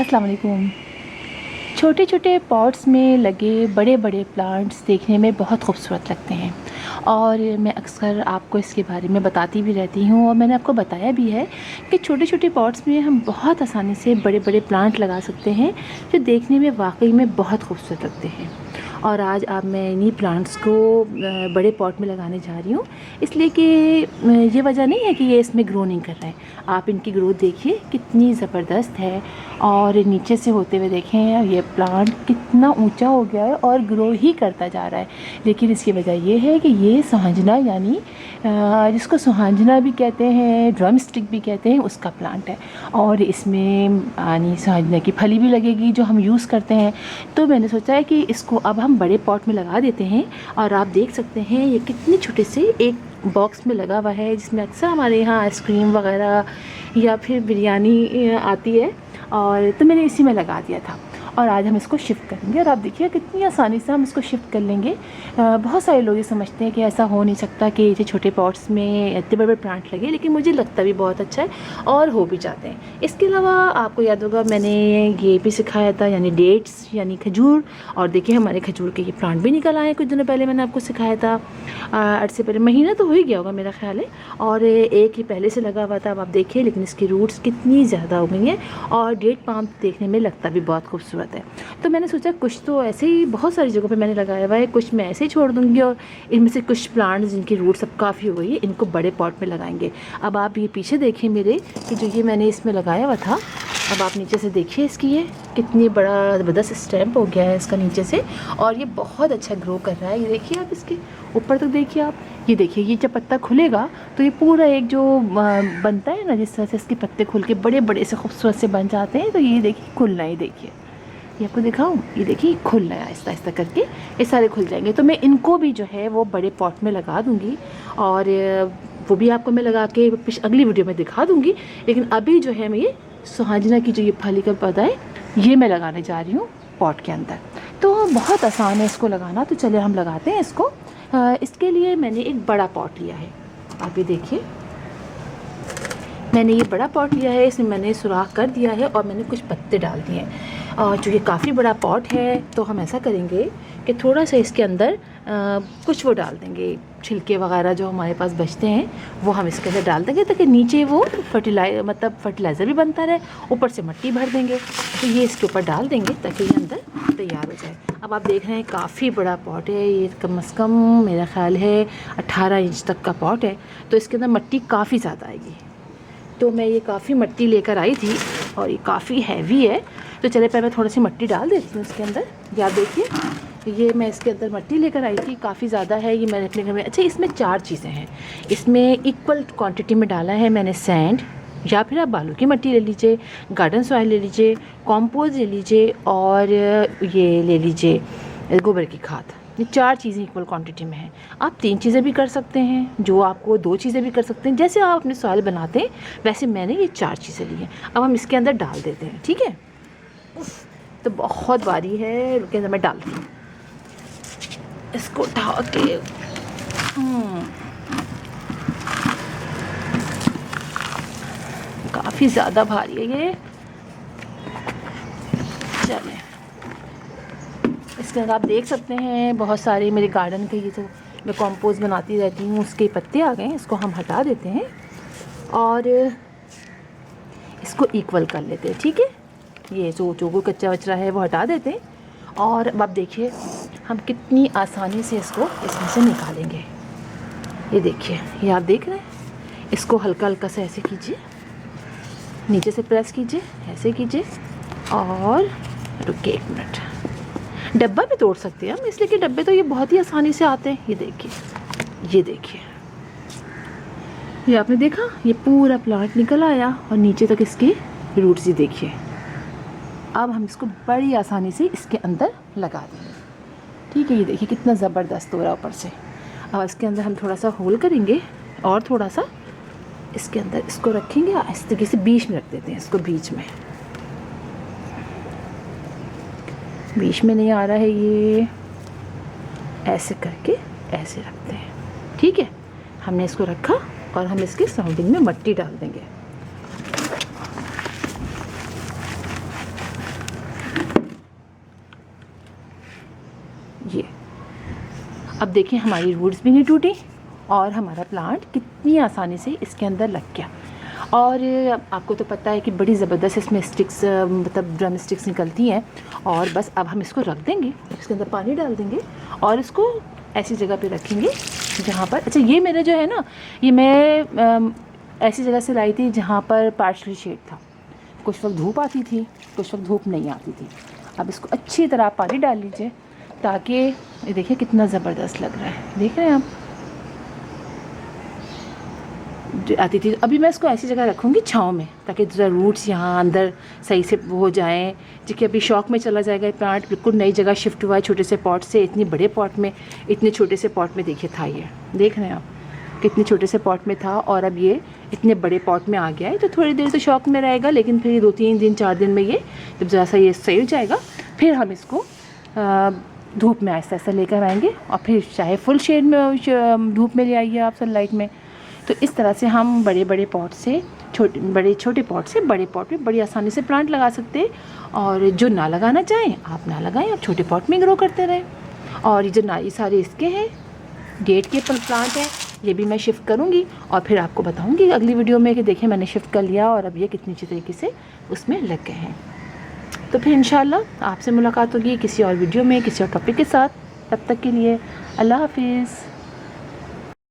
अस्सलाम वालेकुम। छोटे छोटे पॉट्स में लगे बड़े बड़े प्लांट्स देखने में बहुत खूबसूरत लगते हैं और मैं अक्सर आपको इसके बारे में बताती भी रहती हूँ और मैंने आपको बताया भी है कि छोटे छोटे पॉट्स में हम बहुत आसानी से बड़े बड़े प्लांट लगा सकते हैं जो देखने में वाकई में बहुत खूबसूरत लगते हैं। और आज अब मैं इन्हीं प्लांट्स को बड़े पॉट में लगाने जा रही हूँ, इसलिए कि ये वजह नहीं है कि ये इसमें ग्रो नहीं कर रहा है। आप इनकी ग्रोथ देखिए कितनी ज़बरदस्त है और नीचे से होते हुए देखें ये प्लांट कितना ऊंचा हो गया है और ग्रो ही करता जा रहा है। लेकिन इसकी वजह ये है कि ये सुहांजना यानी जिसको सुहांजना भी कहते हैं, ड्रम स्टिक भी कहते हैं, उसका प्लांट है और इसमें यानी सुहांजना की फली भी लगेगी जो हम यूज़ करते हैं। तो मैंने सोचा है कि इसको अब हम बड़े पॉट में लगा देते हैं और आप देख सकते हैं ये कितने छोटे से एक बॉक्स में लगा हुआ है जिसमें अक्सर हमारे यहाँ आइसक्रीम वगैरह या फिर बिरयानी आती है और तो मैंने इसी में लगा दिया था। और आज हम इसको शिफ्ट करेंगे और आप देखिए कितनी आसानी से हम इसको शिफ्ट कर लेंगे। बहुत सारे लोग ये समझते हैं कि ऐसा हो नहीं सकता कि ये छोटे पॉट्स में इतने बड़े बड़े प्लांट लगे, लेकिन मुझे लगता भी बहुत अच्छा है और हो भी जाते हैं। इसके अलावा आपको याद होगा मैंने ये भी सिखाया था यानी डेट्स यानी खजूर, और देखिए हमारे खजूर के ये प्लांट भी निकल आए कुछ दिनों पहले। मैंने आपको सिखाया था आज से पहले महीना तो हो ही गया होगा मेरा ख्याल है, और एक ही पहले से लगा हुआ था। अब आप देखिए लेकिन इसकी रूट्स कितनी ज़्यादा हो गई हैं और डेट पाम देखने में लगता भी बहुत खूबसूरत है। तो मैंने सोचा कुछ तो ऐसे ही बहुत सारी जगहों पे मैंने लगाया हुआ है, कुछ मैं ऐसे ही छोड़ दूंगी और इनमें से कुछ प्लांट्स जिनकी रूट्स अब काफ़ी हो गई है इनको बड़े पॉट में लगाएंगे। अब आप ये पीछे देखिए मेरे कि जो ये मैंने इसमें लगाया हुआ था, अब आप नीचे से देखिए इसकी ये कितनी बड़ा ज़बरदस्त स्टैम्प हो गया है इसका नीचे से, और ये बहुत अच्छा ग्रो कर रहा है। ये देखिए आप इसके ऊपर तक देखिए आप, ये देखिए ये जब पत्ता खुलेगा तो ये पूरा एक जो बनता है ना जिस तरह से इसके पत्ते खुल के बड़े बड़े से खूबसूरत से बन जाते हैं, तो ये देखिए खुलना ही देखिए, ये आपको दिखाऊं, ये देखिए खुल रहा है आहिस्ता आहिस्ता करके, ये सारे खुल जाएंगे। तो मैं इनको भी जो है वो बड़े पॉट में लगा दूंगी और वो भी आपको मैं लगा के अगली वीडियो में दिखा दूंगी। लेकिन अभी जो है मैं ये सुहांजना की जो ये फली का पौधा है ये मैं लगाने जा रही हूँ पॉट के अंदर। तो बहुत आसान है इसको लगाना, तो चलिए हम लगाते हैं इसको। इसके लिए मैंने एक बड़ा पॉट लिया है, आप ये देखिए मैंने ये बड़ा पॉट लिया है, इसमें मैंने सुराख कर दिया है और मैंने कुछ पत्ते डाल दिए हैं। और जो ये काफ़ी बड़ा पॉट है तो हम ऐसा करेंगे कि थोड़ा सा इसके अंदर कुछ वो डाल देंगे, छिलके वगैरह जो हमारे पास बचते हैं वो हम इसके अंदर डाल देंगे ताकि नीचे वो फर्टिलाइज़र भी बनता रहे, ऊपर से मिट्टी भर देंगे। तो ये इसके ऊपर डाल देंगे ताकि ये अंदर तैयार हो जाए। अब आप देख रहे हैं काफ़ी बड़ा पॉट है ये, कम से कम मेरा ख्याल है 18 इंच तक का पॉट है, तो इसके अंदर मिट्टी काफ़ी ज़्यादा आएगी। तो मैं ये काफ़ी मिट्टी लेकर आई थी और ये काफ़ी हैवी है, तो चले पहले मैं थोड़ी सी मिट्टी डाल देती हूँ इसके अंदर। या देखिए ये मैं इसके अंदर मिट्टी लेकर आई थी, काफ़ी ज़्यादा है ये मैंने अपने घर में। अच्छा इसमें 4 चीज़ें हैं, इसमें इक्वल क्वांटिटी में डाला है मैंने सैंड, या फिर आप बालू की मिट्टी ले लीजिए, गार्डन सॉइल ले लीजिए, कॉम्पोस्ट ले लीजिए और ये ले लीजिए गोबर की खाद। ये 4 चीज़ें इक्वल क्वांटिटी में हैं। आप 3 चीज़ें भी कर सकते हैं, जो आपको 2 चीज़ें भी कर सकते हैं, जैसे आप अपने सॉइल बनाते हैं वैसे मैंने ये 4 चीज़ें ली हैं। अब हम इसके अंदर डाल देते हैं, ठीक है। तो बहुत बारी है, रुके अंदर मैं डालती हूँ इसको उठा के। काफ़ी ज़्यादा भारी है ये, चलें इसके अंदर आप देख सकते हैं बहुत सारे मेरे गार्डन के ये जो मैं कंपोस्ट बनाती रहती हूँ उसके पत्ते आ गए हैं। इसको हम हटा देते हैं और इसको इक्वल कर लेते हैं, ठीक है। ये जो कच्चा वचरा है वो हटा देते हैं और अब आप देखिए हम कितनी आसानी से इसको इसमें से निकालेंगे। ये देखिए, ये आप देख रहे हैं, इसको हल्का हल्का से ऐसे कीजिए, नीचे से प्रेस कीजिए, ऐसे कीजिए और रुकिए 1 मिनट। डब्बा भी तोड़ सकते हैं हम, इसलिए कि डब्बे तो ये बहुत ही आसानी से आते हैं। ये देखिए, ये देखिए, ये आपने देखा ये पूरा प्लांट निकल आया और नीचे तक इसकी रूट्स ही देखिए। अब हम इसको बड़ी आसानी से इसके अंदर लगा देंगे, ठीक है। ये देखिए कितना ज़बरदस्त हो रहा है ऊपर से। अब इसके अंदर हम थोड़ा सा होल करेंगे और थोड़ा सा इसके अंदर इसको रखेंगे, इस तरीके से बीच में रख देते हैं इसको, बीच में नहीं आ रहा है ये, ऐसे करके ऐसे रखते हैं, ठीक है। हमने इसको रखा और हम इसके सराउंडिंग में मिट्टी डाल देंगे। अब देखिए हमारी रूट्स भी नहीं टूटी और हमारा प्लांट कितनी आसानी से इसके अंदर लग गया। और आपको तो पता है कि बड़ी ज़बरदस्त इसमें स्टिक्स मतलब ड्रम स्टिक्स निकलती हैं। और बस अब हम इसको रख देंगे, इसके अंदर पानी डाल देंगे और इसको ऐसी जगह पे रखेंगे जहाँ पर, अच्छा ये मेरा जो है ना, ये मैं ऐसी जगह से लाई थी जहाँ पर पार्शली शेड था। कुछ वक्त धूप आती थी, कुछ वक्त धूप नहीं आती थी। अब इसको अच्छी तरह पानी डाल लीजिए ताकि ये देखिए कितना ज़बरदस्त लग रहा है, देख रहे हैं आप आती थी। अभी मैं इसको ऐसी जगह रखूँगी छाँव में ताकि ज़रा रूट्स यहाँ अंदर सही से हो जाएँ। क्योंकि अभी शौक में चला जाएगा प्लांट, बिल्कुल नई जगह शिफ्ट हुआ है छोटे से पॉट से इतने बड़े पॉट में, इतने छोटे से पॉट में देखिए था ये, देख रहे हैं आप कितने छोटे से पॉट में था और अब ये इतने बड़े पॉट में आ गया है। तो थोड़ी देर तो शौक में रहेगा, लेकिन फिर 2-3 दिन 4 दिन में ये जब ज़रा सा ये सही हो जाएगा फिर हम इसको धूप में आहिस्ता आहिस्ता लेकर आएंगे और फिर चाहे फुल शेड में धूप में ले आइए आप सनलाइट में। तो इस तरह से हम बड़े बड़े पॉट से छोटे पॉट से बड़े पॉट में बड़ी आसानी से प्लांट लगा सकते हैं। और जो ना लगाना चाहें आप ना लगाएं, आप छोटे पॉट में ग्रो करते रहें। और ये जो ना ये सारे इसके हैं गेट के प्लांट हैं, ये भी मैं शिफ्ट करूँगी और फिर आपको बताऊँगी अगली वीडियो में कि देखिए मैंने शिफ्ट कर लिया और अब ये कितनी अच्छी तरीके से उसमें लग गए हैं। तो फिर इंशाल्लाह आपसे मुलाकात होगी किसी और वीडियो में किसी और टॉपिक के साथ। तब तक के लिए अल्लाह हाफिज़।